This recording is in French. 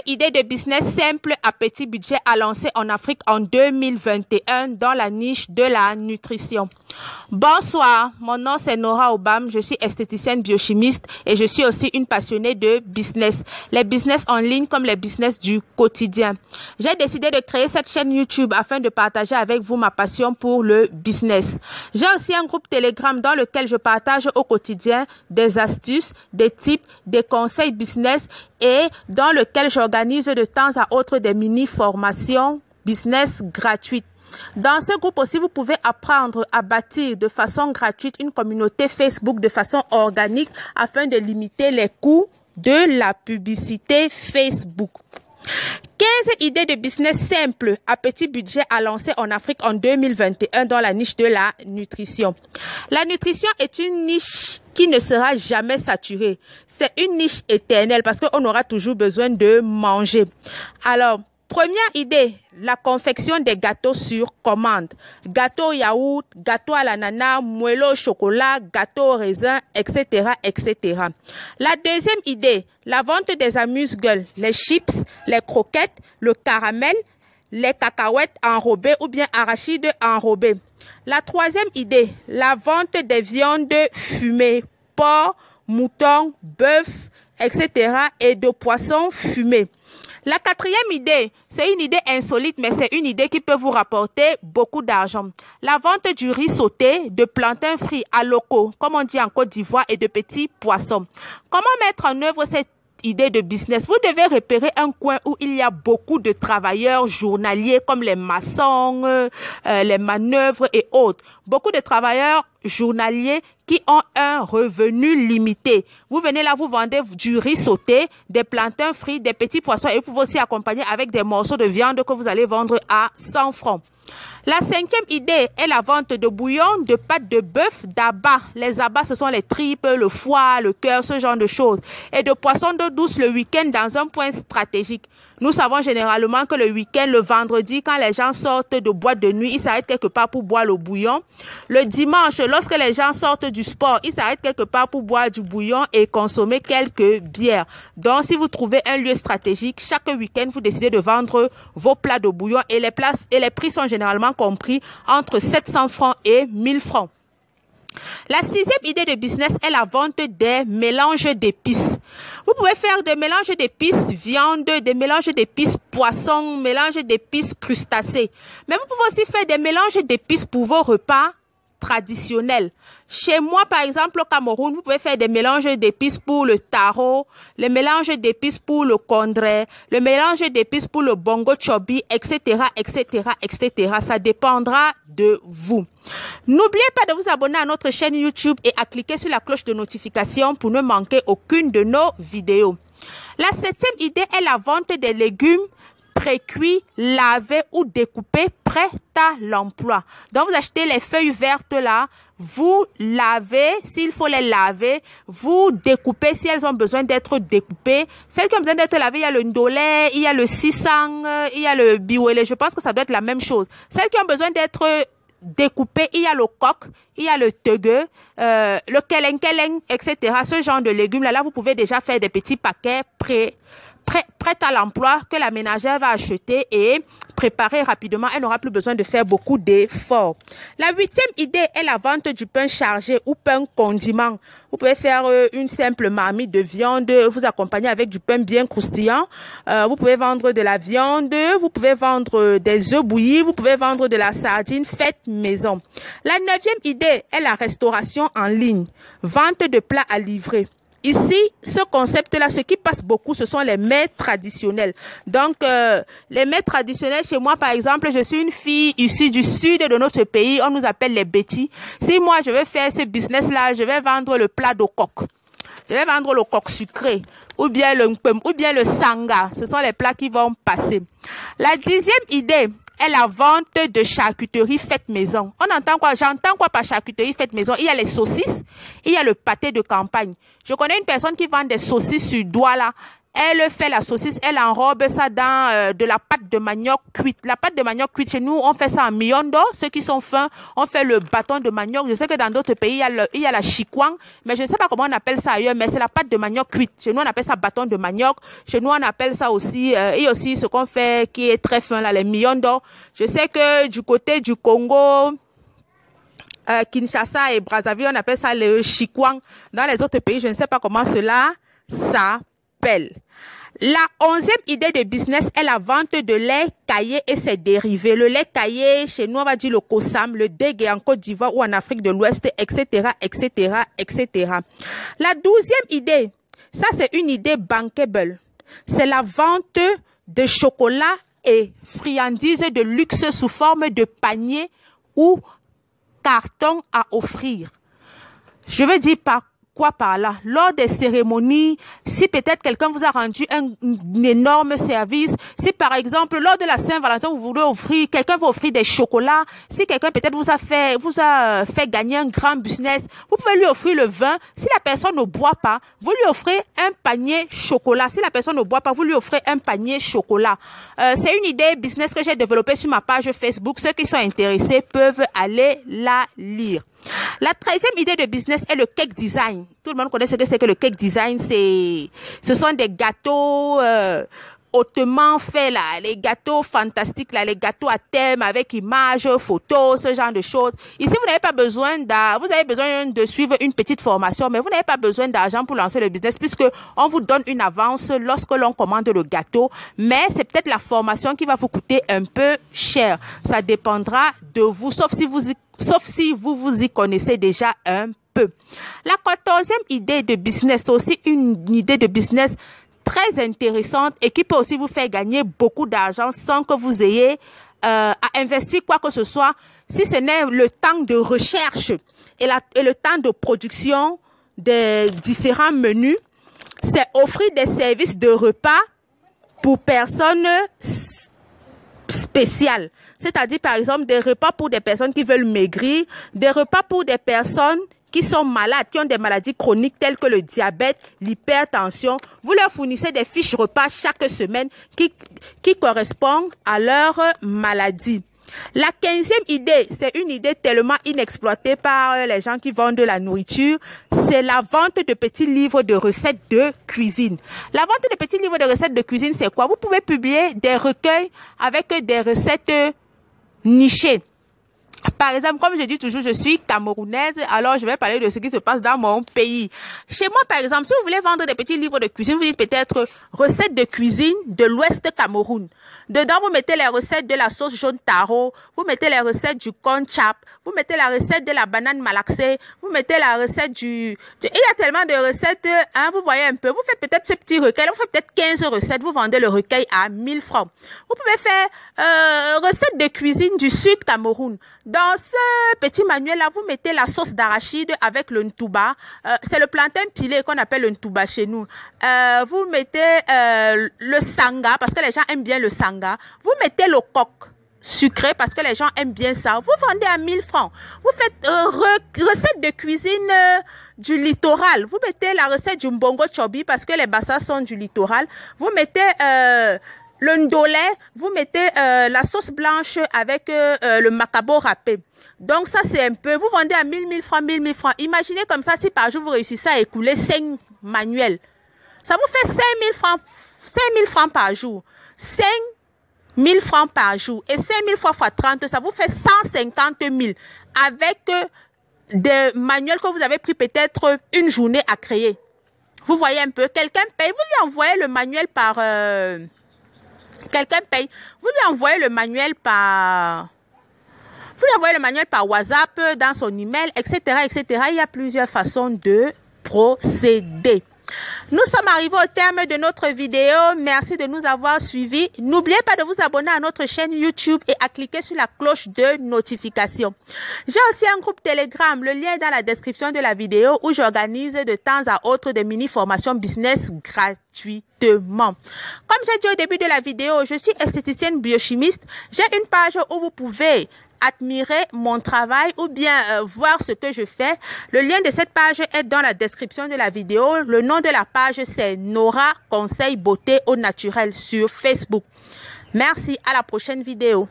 idées de business simples à petit budget à lancer en Afrique en 2021 dans la niche de la nutrition. Bonsoir, mon nom c'est Nora Obam, je suis esthéticienne biochimiste et je suis aussi une passionnée de business. Les business en ligne comme les business du quotidien. J'ai décidé de créer cette chaîne YouTube afin de partager avec vous ma passion pour le business. J'ai aussi un groupe Telegram dans lequel je partage au quotidien des astuces, des tips, des conseils business et dans lequel j'organise de temps à autre des mini-formations business gratuites. Dans ce groupe aussi, vous pouvez apprendre à bâtir de façon gratuite une communauté Facebook de façon organique afin de limiter les coûts de la publicité Facebook. 15 idées de business simples à petit budget à lancer en Afrique en 2021 dans la niche de la nutrition. La nutrition est une niche qui ne sera jamais saturée. C'est une niche éternelle parce qu'on aura toujours besoin de manger. Alors, première idée, la confection des gâteaux sur commande. Gâteau au yaourt, gâteau à l'ananas, moelleux au chocolat, gâteau au raisin, etc., etc. La deuxième idée, la vente des amuse-gueules, les chips, les croquettes, le caramel, les cacahuètes enrobées ou bien arachides enrobées. La troisième idée, la vente des viandes fumées, porc, mouton, bœuf, etc. et de poissons fumés. La quatrième idée, c'est une idée insolite, mais c'est une idée qui peut vous rapporter beaucoup d'argent. La vente du riz sauté, de plantains frits à locaux, comme on dit en Côte d'Ivoire, et de petits poissons. Comment mettre en œuvre cette idée de business? Vous devez repérer un coin où il y a beaucoup de travailleurs journaliers comme les maçons, les manœuvres et autres. Beaucoup de travailleurs journaliers qui ont un revenu limité. Vous venez là, vous vendez du riz sauté, des plantains frits, des petits poissons et vous pouvez aussi accompagner avec des morceaux de viande que vous allez vendre à 100 francs. La cinquième idée est la vente de bouillon, de pâtes de bœuf, d'abats. Les abats, ce sont les tripes, le foie, le cœur, ce genre de choses. Et de poissons d'eau douce le week-end dans un point stratégique. Nous savons généralement que le week-end, le vendredi, quand les gens sortent de boîte de nuit, ils s'arrêtent quelque part pour boire le bouillon. Le dimanche, lorsque les gens sortent du sport, ils s'arrêtent quelque part pour boire du bouillon et consommer quelques bières. Donc, si vous trouvez un lieu stratégique, chaque week-end, vous décidez de vendre vos plats de bouillon et les prix sont généralement compris entre 700 francs et 1000 francs. La sixième idée de business est la vente des mélanges d'épices. Vous pouvez faire des mélanges d'épices viande, des mélanges d'épices poisson, mélanges d'épices crustacés. Mais vous pouvez aussi faire des mélanges d'épices pour vos repas traditionnels. Chez moi, par exemple, au Cameroun, vous pouvez faire des mélanges d'épices pour le taro, les mélanges d'épices pour le kondré, le mélange d'épices pour le bongo chobi, etc., etc., etc. Ça dépendra de vous. N'oubliez pas de vous abonner à notre chaîne YouTube et à cliquer sur la cloche de notification pour ne manquer aucune de nos vidéos. La septième idée est la vente des légumes pré-cuits, lavés ou découpés, prêts à l'emploi. Donc, vous achetez les feuilles vertes là, vous lavez, s'il faut les laver, vous découpez si elles ont besoin d'être découpées. Celles qui ont besoin d'être lavées, il y a le ndolé, il y a le sisang, il y a le biwele. Je pense que ça doit être la même chose. Celles qui ont besoin d'être découpées, il y a le coq, il y a le tegue, le keleng, etc. Ce genre de légumes là, vous pouvez déjà faire des petits paquets prêts à l'emploi que la ménagère va acheter et préparer rapidement. Elle n'aura plus besoin de faire beaucoup d'efforts. La huitième idée est la vente du pain chargé ou pain condiment. Vous pouvez faire une simple marmite de viande, vous accompagner avec du pain bien croustillant. Vous pouvez vendre de la viande, vous pouvez vendre des œufs bouillis, vous pouvez vendre de la sardine faite maison. La neuvième idée est la restauration en ligne. Vente de plats à livrer. Ici, ce concept-là, ce qui passe beaucoup, ce sont les mets traditionnels. Donc, les mets traditionnels, chez moi, par exemple, je suis une fille issue du sud de notre pays, on nous appelle les Betty. Si moi, je vais faire ce business-là, je vais vendre le plat de coq. Je vais vendre le coq sucré, ou bien le mpem, ou bien le sanga. Ce sont les plats qui vont passer. La dixième idée est la vente de charcuterie faite maison. On entend quoi? J'entends quoi par charcuterie faite maison? Il y a les saucisses, il y a le pâté de campagne. Je connais une personne qui vend des saucisses sur doigt là. Elle fait la saucisse, elle enrobe ça dans de la pâte de manioc cuite. La pâte de manioc cuite, chez nous, on fait ça en miondo. Ceux qui sont fins, on fait le bâton de manioc. Je sais que dans d'autres pays, il y a la chikwang, mais je ne sais pas comment on appelle ça ailleurs, mais c'est la pâte de manioc cuite. Chez nous, on appelle ça bâton de manioc. Chez nous, on appelle ça aussi, et aussi ce qu'on fait qui est très fin, là, les miondo. Je sais que du côté du Congo, Kinshasa et Brazzaville, on appelle ça le chikwang. Dans les autres pays, je ne sais pas comment cela s'appelle. La 11e idée de business est la vente de lait caillé et ses dérivés. Le lait caillé, chez nous, on va dire le Kosam, le Dégué en Côte d'Ivoire ou en Afrique de l'Ouest, etc., etc., etc. La 12e idée, ça c'est une idée bankable. C'est la vente de chocolat et friandises de luxe sous forme de panier ou carton à offrir. Je veux dire par quoi par là? Lors des cérémonies, si peut-être quelqu'un vous a rendu un énorme service, si par exemple lors de la Saint-Valentin vous voulez offrir, quelqu'un vous offrir des chocolats, si quelqu'un peut-être vous a fait gagner un grand business, vous pouvez lui offrir le vin. Si la personne ne boit pas, vous lui offrez un panier chocolat. Si la personne ne boit pas, vous lui offrez un panier chocolat. C'est une idée business que j'ai développée sur ma page Facebook. Ceux qui sont intéressés peuvent aller la lire. La 13e idée de business est le cake design. Tout le monde connaît ce que c'est que le cake design. Ce sont des gâteaux hautement faits là, les gâteaux fantastiques là, les gâteaux à thème avec images, photos, ce genre de choses. Ici, vous n'avez pas besoin vous avez besoin de suivre une petite formation, mais vous n'avez pas besoin d'argent pour lancer le business puisque on vous donne une avance lorsque l'on commande le gâteau. Mais c'est peut-être la formation qui va vous coûter un peu cher. Ça dépendra de vous, sauf si vous vous y connaissez déjà un peu. La 14e idée de business, c'est aussi une idée de business très intéressante et qui peut aussi vous faire gagner beaucoup d'argent sans que vous ayez à investir quoi que ce soit, si ce n'est le temps de recherche et le temps de production des différents menus. C'est offrir des services de repas pour personnes spéciales. C'est-à-dire, par exemple, des repas pour des personnes qui veulent maigrir, des repas pour des personnes qui sont malades, qui ont des maladies chroniques telles que le diabète, l'hypertension. Vous leur fournissez des fiches repas chaque semaine qui correspondent à leur maladie. La 15e idée, c'est une idée tellement inexploitée par les gens qui vendent de la nourriture. C'est la vente de petits livres de recettes de cuisine. La vente de petits livres de recettes de cuisine, c'est quoi? Vous pouvez publier des recueils avec des recettes nichées. Par exemple, comme je dis toujours, je suis camerounaise, alors je vais parler de ce qui se passe dans mon pays. Chez moi, par exemple, si vous voulez vendre des petits livres de cuisine, vous dites peut-être recettes de cuisine de l'Ouest Cameroun. Dedans, vous mettez les recettes de la sauce jaune taro, vous mettez les recettes du corn chap, vous mettez la recette de la banane malaxée, vous mettez la recette il y a tellement de recettes, hein, vous voyez un peu. Vous faites peut-être ce petit recueil, vous faites peut-être 15 recettes, vous vendez le recueil à 1000 francs. Vous pouvez faire recettes de cuisine du Sud Cameroun. Dans ce petit manuel-là, vous mettez la sauce d'arachide avec le ntouba. C'est le plantain pilé qu'on appelle le ntouba chez nous. Vous mettez le sanga, parce que les gens aiment bien le sanga. Vous mettez le coq sucré, parce que les gens aiment bien ça. Vous vendez à 1000 francs. Vous faites recette de cuisine du littoral. Vous mettez la recette du mbongo chobi, parce que les bassas sont du littoral. Vous mettez le ndolé, vous mettez la sauce blanche avec le macabo râpé. Donc ça c'est un peu, vous vendez à 1000 francs, 1000 francs. Imaginez comme ça, si par jour vous réussissez à écouler 5 manuels. Ça vous fait 5000 francs par jour. 5000 francs par jour. Et 5000 fois x 30, ça vous fait 150 000. Avec des manuels que vous avez pris peut-être une journée à créer. Vous voyez un peu, quelqu'un paye, vous lui envoyez le manuel par... quelqu'un paye. Vous lui envoyez le manuel par... Vous lui envoyez le manuel par WhatsApp, dans son email, etc., etc. Il y a plusieurs façons de procéder. Nous sommes arrivés au terme de notre vidéo. Merci de nous avoir suivis. N'oubliez pas de vous abonner à notre chaîne YouTube et à cliquer sur la cloche de notification. J'ai aussi un groupe Telegram. Le lien est dans la description de la vidéo où j'organise de temps à autre des mini-formations business gratuitement. Comme j'ai dit au début de la vidéo, je suis esthéticienne biochimiste. J'ai une page où vous pouvez admirer mon travail ou bien voir ce que je fais, le lien de cette page est dans la description de la vidéo. Le nom de la page, c'est Nora Conseil Beauté au Naturel sur Facebook. Merci, à la prochaine vidéo.